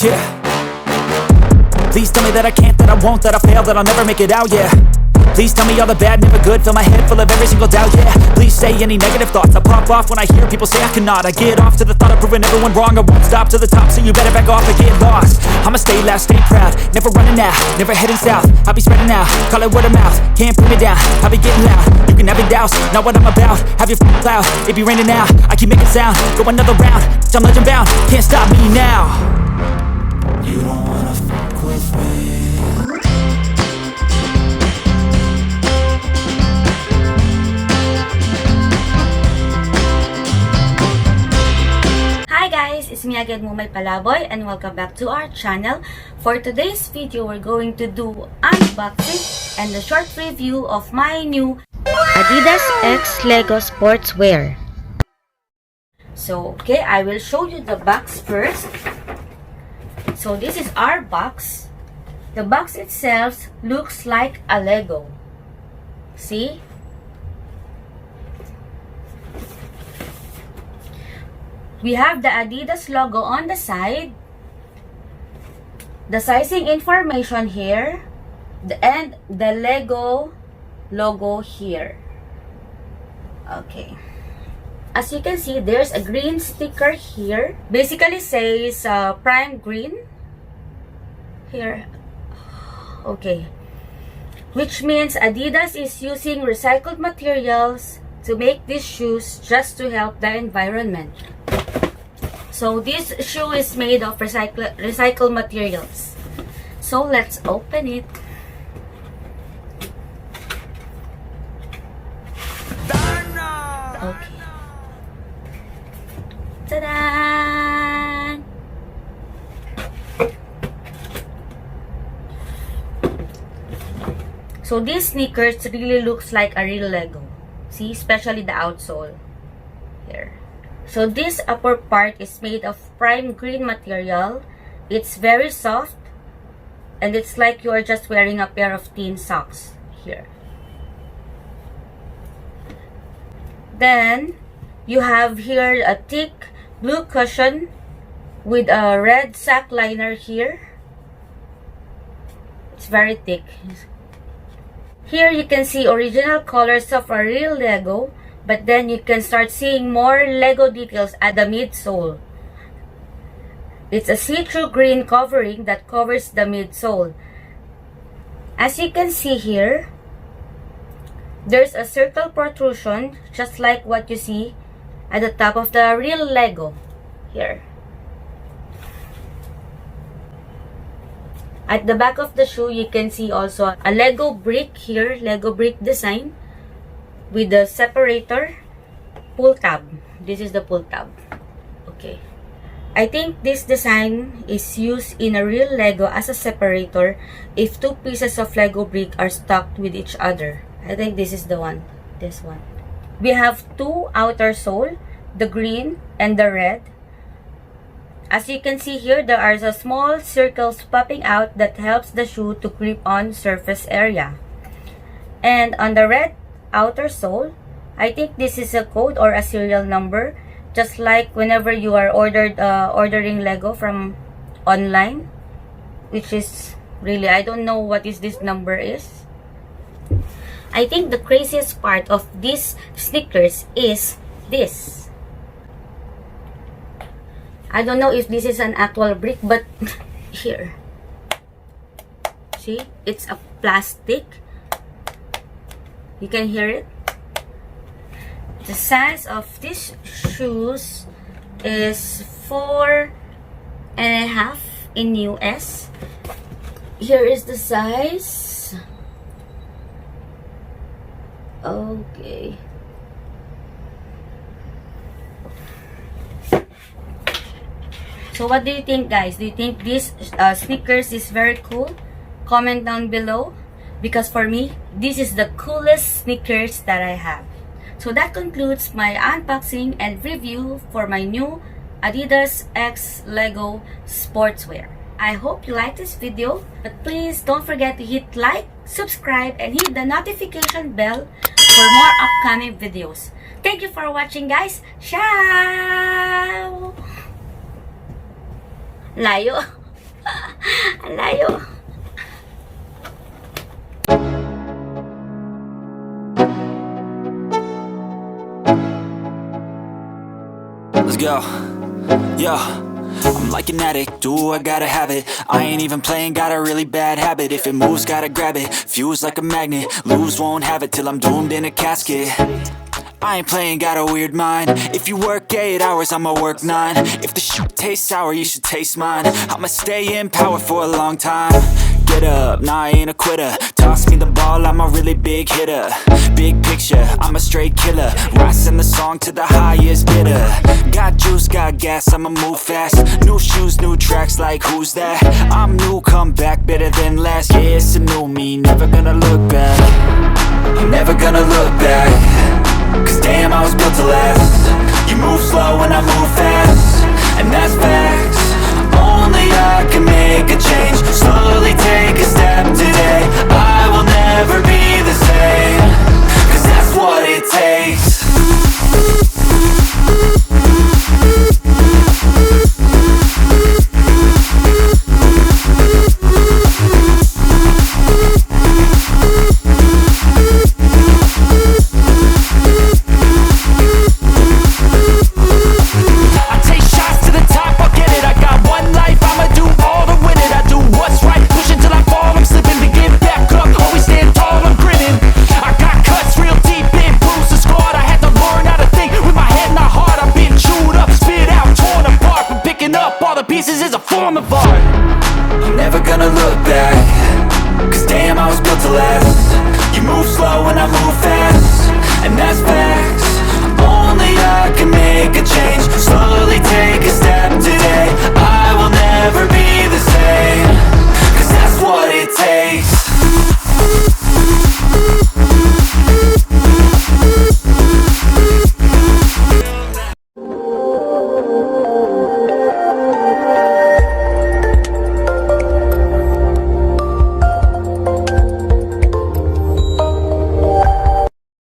Yeah. Please tell me that I can't, that I won't, that I fail, that I'll never make it out, yeah. Please tell me all the bad, never good, fill my head full of every single doubt, yeah. Please say any negative thoughts, I pop off when I hear people say I cannot. I get off to the thought of proving everyone wrong, I won't stop to the top, so you better back off and get lost. I'ma stay loud, stay proud, never running out, never heading south. I'll be spreading out, call it word of mouth, can't put me down, I'll be getting loud. You can have your doubts, not what I'm about, have your cloud, it be raining now. I keep making sound, go another round, I'm legend bound, can't stop me now. You don't wanna fuck with me. Hi guys, it's me again, Mumay Palaboy, and welcome back to our channel. For today's video, we're going to do unboxing and a short review of my new Adidas X Lego Sportswear. So, okay, I will show you the box first. So, this is our box. The box itself looks like a Lego. See? We have the Adidas logo on the side, the sizing information here, and the Lego logo here. Okay. As you can see, there's a green sticker here. Basically says prime green here. Okay. Which means Adidas is using recycled materials to make these shoes just to help the environment. So this shoe is made of recycled materials. So let's open it. Okay. Ta-da! So these sneakers really looks like a real Lego. See, especially the outsole here. So this upper part is made of prime green material. It's very soft, and it's like you are just wearing a pair of thin socks here. Then you have here a thick blue cushion with a red sack liner here. It's very thick. Here you can see original colors of a real Lego, but then you can start seeing more Lego details at the midsole. It's a see-through green covering that covers the midsole. As you can see here, there's a circle protrusion, just like what you see at the top of the real Lego here. At the back of the shoe, you can see also a Lego brick here, Lego brick design with the separator, pull tab. This is the pull tab. Okay. I think this design is used in a real Lego as a separator if two pieces of Lego brick are stuck with each other. I think this is the one. This one. We have two outer sole, the green and the red. As you can see here, there are the small circles popping out that helps the shoe to grip on surface area. And on the red outer sole, I think this is a code or a serial number, just like whenever you are ordering Lego from online, which is really, I don't know what is this number is. I think the craziest part of these sneakers is this. I don't know if this is an actual brick, but here, see, it's a plastic. You can hear it. The size of these shoes is 4.5 in US. Here is the size. Okay. So what do you think, guys? Do you think this sneakers is very cool? Comment down below. Because for me, this is the coolest sneakers that I have. So that concludes my unboxing and review for my new Adidas X Lego Sportswear. I hope you like this video, but please don't forget to hit like, subscribe, and hit the notification bell for more upcoming videos. Thank you for watching, guys. Ciao! Layo. Ang layo. Let's go. Yo, I'm like an addict, do I gotta have it. I ain't even playing, got a really bad habit. If it moves, gotta grab it, fuse like a magnet. Lose, won't have it till I'm doomed in a casket. I ain't playing, got a weird mind. If you work 8 hours, I'ma work 9. If the shit tastes sour, you should taste mine. I'ma stay in power for a long time. Get up, nah, I ain't a quitter. Toss me the ball, I'm a really big hitter. Big picture, I'm a straight killer. Rising the song to the highest bidder. Got juice, got gas, I'ma move fast. New shoes, new tracks, like who's that? I'm new, come back, better than last. Yeah, it's a new me, never gonna look back. I'm never gonna look back. Cause damn, I was built to last.